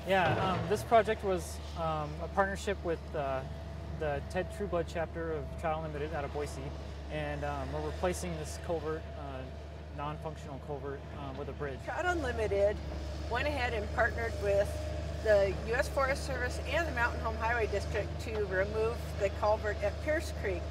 Yeah, this project was a partnership with the Trueblood chapter of Trout Unlimited out of Boise, and we're replacing this culvert, non-functional culvert, with a bridge. Trout Unlimited went ahead and partnered with the U.S. Forest Service and the Mountain Home Highway District to remove the culvert at Pierce Creek.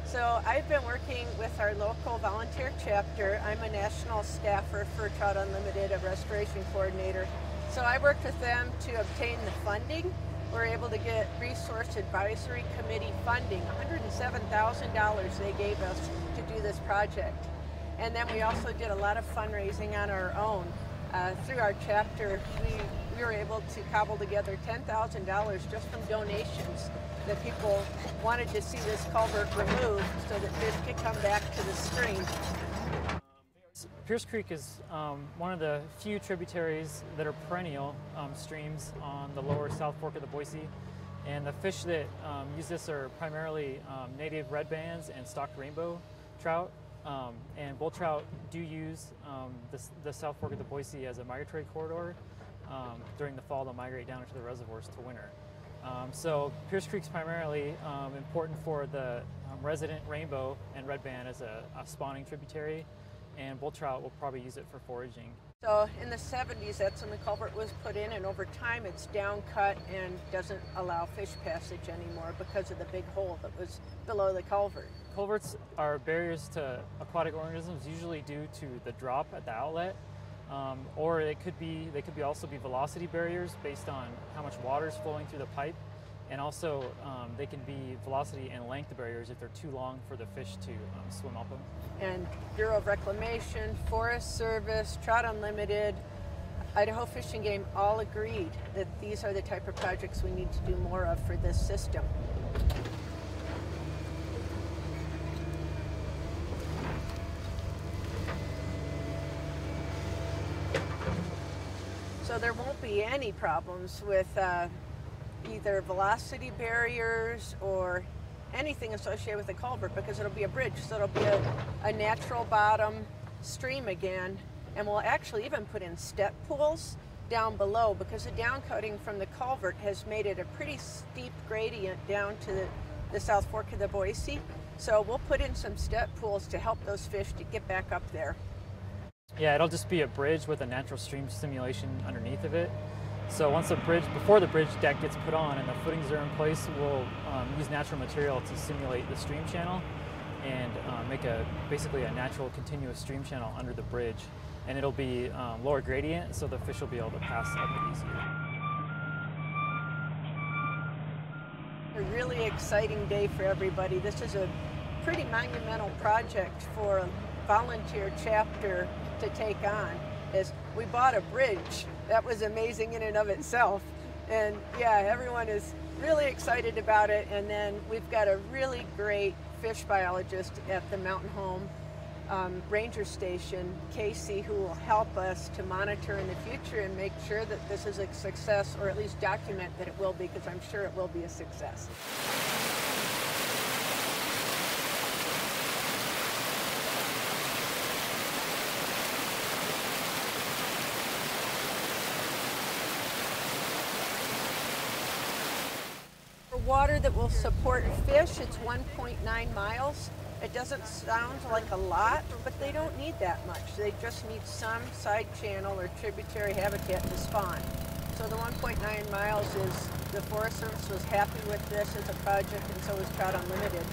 So I've been working with our local volunteer chapter. I'm a national staffer for Trout Unlimited, a restoration coordinator. So I worked with them to obtain the funding. We're able to get Resource Advisory Committee funding, $107,000 they gave us to do this project. And then we also did a lot of fundraising on our own. Through our chapter, we were able to cobble together $10,000 just from donations that people wanted to see this culvert removed so that fish could come back to the stream. Pierce Creek is one of the few tributaries that are perennial streams on the lower South Fork of the Boise, and the fish that use this are primarily native red bands and stocked rainbow trout, and bull trout do use the South Fork of the Boise as a migratory corridor. During the fall they'll migrate down into the reservoirs to winter. So Pierce Creek's primarily important for the resident rainbow and red band as a spawning tributary, and bull trout will probably use it for foraging. So in the 70s, that's when the culvert was put in, and over time it's down cut and doesn't allow fish passage anymore because of the big hole that was below the culvert. Culverts are barriers to aquatic organisms, usually due to the drop at the outlet, or they could also be velocity barriers based on how much water is flowing through the pipe, and also they can be velocity and length barriers if they're too long for the fish to swim up them. And Bureau of Reclamation, Forest Service, Trout Unlimited, Idaho Fish and Game all agreed that these are the type of projects we need to do more of for this system. So there won't be any problems with either velocity barriers or anything associated with the culvert, because it'll be a bridge, so it'll be a natural bottom stream again, and we'll actually even put in step pools down below, because the down coating from the culvert has made it a pretty steep gradient down to the South Fork of the Boise. So we'll put in some step pools to help those fish to get back up there. Yeah, it'll just be a bridge with a natural stream simulation underneath of it. So before the bridge deck gets put on and the footings are in place, we'll use natural material to simulate the stream channel and make basically a natural continuous stream channel under the bridge. And it'll be lower gradient, so the fish will be able to pass up it easier. A really exciting day for everybody. This is a pretty monumental project for a volunteer chapter to take on. We bought a bridge. That was amazing in and of itself. And yeah, everyone is really excited about it. And then we've got a really great fish biologist at the Mountain Home Ranger Station, Casey, who will help us to monitor in the future and make sure that this is a success, or at least document that it will be, because I'm sure it will be a success. Water that will support fish, it's 1.9 miles. It doesn't sound like a lot, but they don't need that much. They just need some side channel or tributary habitat to spawn. So the 1.9 miles is, the Forest Service was happy with this as a project, and so was Trout Unlimited.